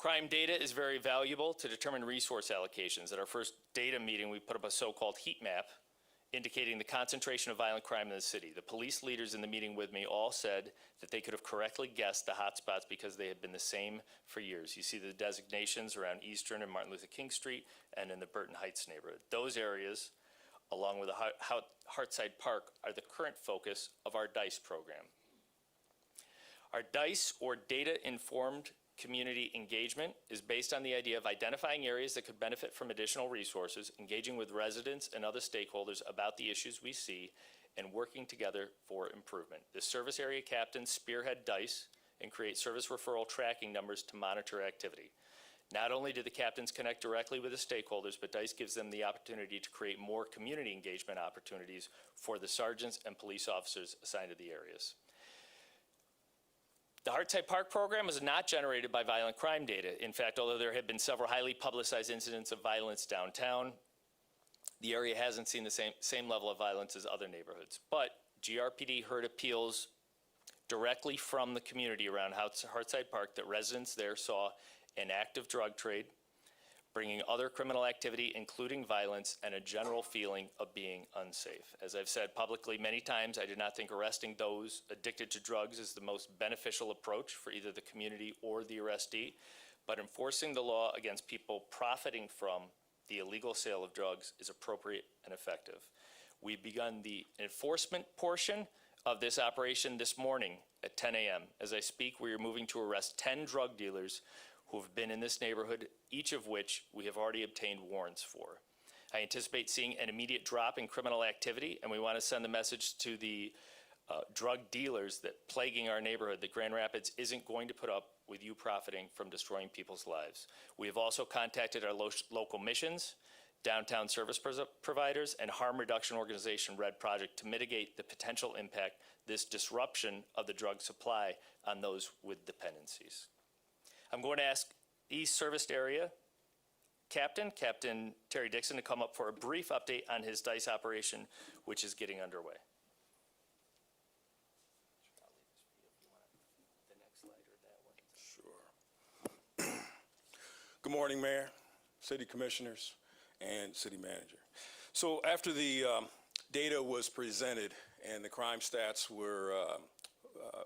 Crime data is very valuable to determine resource allocations. At our first data meeting, we put up a so-called heat map indicating the concentration of violent crime in the city. The police leaders in the meeting with me all said that they could have correctly guessed the hotspots because they had been the same for years. You see the designations around Eastern and Martin Luther King Street and in the Burton Heights neighborhood. Those areas, along with the Heartside Park, are the current focus of our DICE program. Our DICE, or Data-Informed Community Engagement, is based on the idea of identifying areas that could benefit from additional resources, engaging with residents and other stakeholders about the issues we see, and working together for improvement. The service area captains spearhead DICE and create service referral tracking numbers to monitor activity. Not only do the captains connect directly with the stakeholders, but DICE gives them the opportunity to create more community engagement opportunities for the sergeants and police officers assigned to the areas. The Heartside Park program was not generated by violent crime data. In fact, although there have been several highly publicized incidents of violence downtown, the area hasn't seen the same level of violence as other neighborhoods. But GRPD heard appeals directly from the community around Heartside Park that residents there saw an active drug trade, bringing other criminal activity, including violence, and a general feeling of being unsafe. As I've said publicly many times, I do not think arresting those addicted to drugs is the most beneficial approach for either the community or the arrestee, but enforcing the law against people profiting from the illegal sale of drugs is appropriate and effective. We've begun the enforcement portion of this operation this morning at 10 a.m. As I speak, we are moving to arrest 10 drug dealers who have been in this neighborhood, each of which we have already obtained warrants for. I anticipate seeing an immediate drop in criminal activity, and we want to send the message to the drug dealers that plaguing our neighborhood that Grand Rapids isn't going to put up with you profiting from destroying people's lives. We have also contacted our local missions, downtown service providers, and harm reduction organization Red Project to mitigate the potential impact this disruption of the drug supply on those with dependencies. I'm going to ask East Serviced Area Captain Terry Dixon, to come up for a brief update on his DICE operation, which is getting underway. Sure. Good morning, Mayor, City Commissioners, and City Manager. So after the data was presented and the crime stats were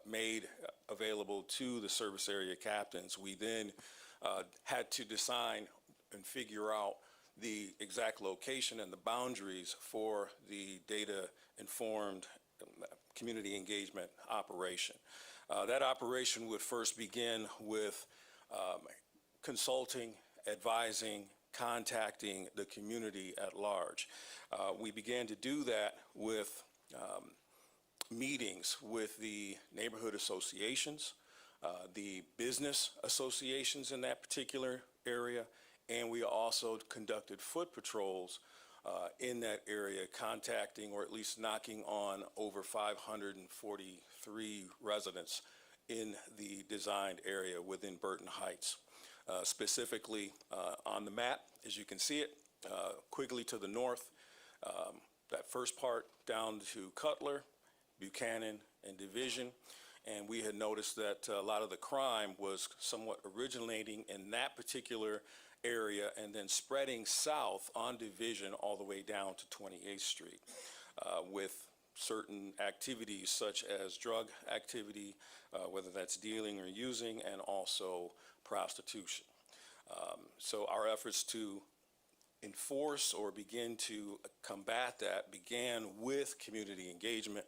made available to the service area captains, we then had to design and figure out the exact location and the boundaries for the data-informed community engagement operation. That operation would first begin with consulting, advising, contacting the community at large. We began to do that with meetings with the neighborhood associations, the business associations in that particular area, and we also conducted foot patrols in that area, contacting or at least knocking on over 543 residents in the designed area within Burton Heights. Specifically on the map, as you can see it, Quigley to the north, that first part down to Cutler, Buchanan, and Division. And we had noticed that a lot of the crime was somewhat originating in that particular area and then spreading south on Division all the way down to 28th Street with certain activities such as drug activity, whether that's dealing or using, and also prostitution. So our efforts to enforce or begin to combat that began with community engagement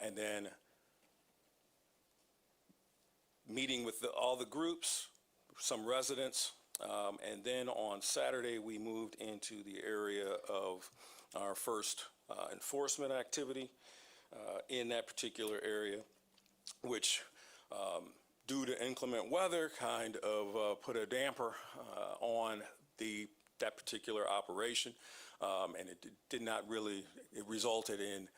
and then meeting with all the groups, some residents, and then on Saturday we moved into the area of our first enforcement activity in that particular area, which due to inclement weather kind of put a damper on that particular operation, and it did not really, it resulted in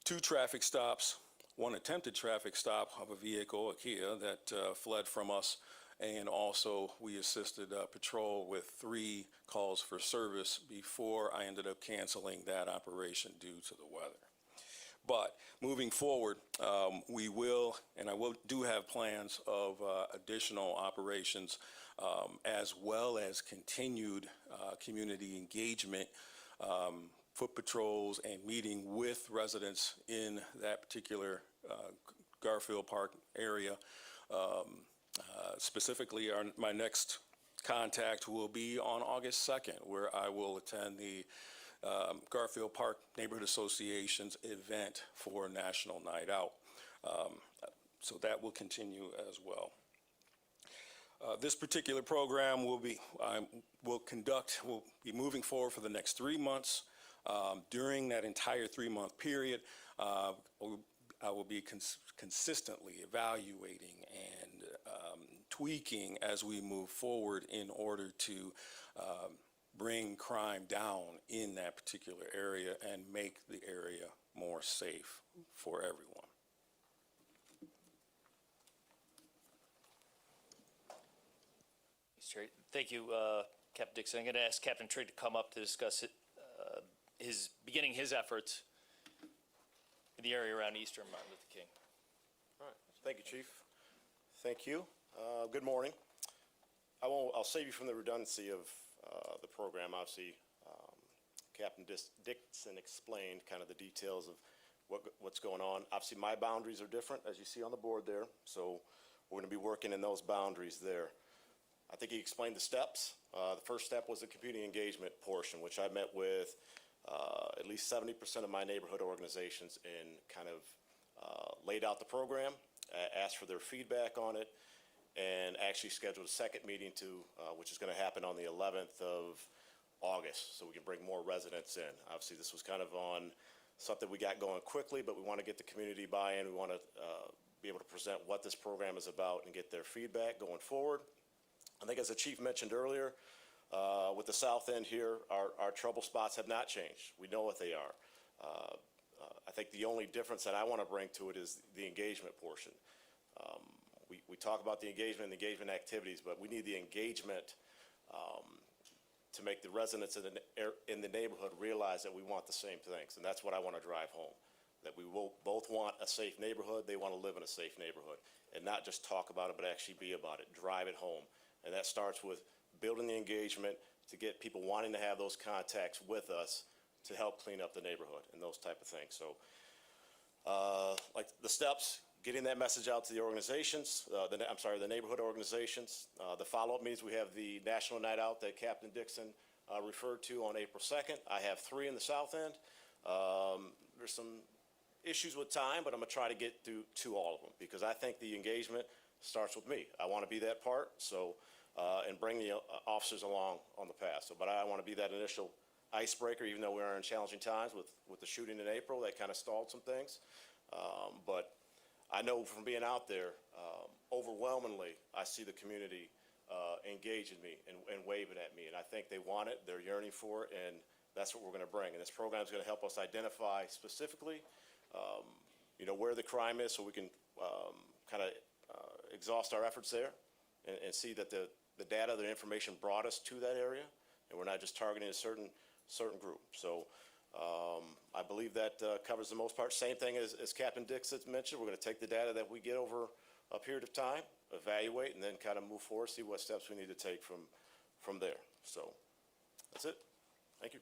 2 traffic stops, 1 attempted traffic stop of a vehicle, a Kia, that fled from us, and also we assisted patrol with 3 calls for service before I ended up canceling that operation due to the weather. But moving forward, we will, and do have plans of additional operations as well as continued community engagement, foot patrols, and meeting with residents in that particular Garfield Park area. Specifically, my next contact will be on August 2nd, where I will attend the Garfield Park Neighborhood Association's event for National Night Out. So that will continue as well. This particular program will be moving forward for the next 3 months. During that entire 3-month period, I will be consistently evaluating and tweaking as we move forward in order to bring crime down in that particular area and make the area more safe for everyone. Thank you, Captain Dixon. I'm going to ask Captain Trigg to come up to discuss beginning his efforts in the area around Eastern Martin Luther King. All right. Thank you, Chief. Thank you. Good morning. I'll save you from the redundancy of the program. Obviously, Captain Dixon explained kind of the details of what's going on. Obviously, my boundaries are different, as you see on the board there. So we're going to be working in those boundaries there. I think he explained the steps. The first step was the community engagement portion, which I met with at least 70% of my neighborhood organizations and kind of laid out the program, asked for their feedback on it, and actually scheduled a second meeting which is going to happen on the 11th of August, so we can bring more residents in. Obviously, this was kind of on something we got going quickly, but we want to get the community buy-in. We want to be able to present what this program is about and get their feedback going forward. I think as the Chief mentioned earlier, with the south end here, our trouble spots have not changed. We know what they are. I think the only difference that I want to bring to it is the engagement portion. We talk about the engagement and the engagement activities, but we need the engagement to make the residents in the neighborhood realize that we want the same things, and that's what I want to drive home. That we will both want a safe neighborhood, they want to live in a safe neighborhood, and not just talk about it, but actually be about it, drive it home. And that starts with building the engagement to get people wanting to have those contacts with us to help clean up the neighborhood and those type of things. So like the steps, getting that message out to the organizations, the neighborhood organizations. The follow-up means we have the National Night Out that Captain Dixon referred to on April 2nd. I have 3 in the south end. There's some issues with time, but I'm gonna try to get to all of them because I think the engagement starts with me. I want to be that part, so and bring the officers along on the path. So, but I want to be that initial icebreaker, even though we are in challenging times with the shooting in April, that kind of stalled some things. But I know from being out there, overwhelmingly, I see the community engaging me and waving at me, and I think they want it. They're yearning for it, and that's what we're going to bring. And this program is going to help us identify specifically, where the crime is, so we can kind of exhaust our efforts there and see that the data, the information brought us to that area, and we're not just targeting a certain group. So I believe that covers the most part. Same thing as Captain Dixon mentioned. We're going to take the data that we get over a period of time, evaluate, and then kind of move forward, see what steps we need to take from there. So that's it. Thank you.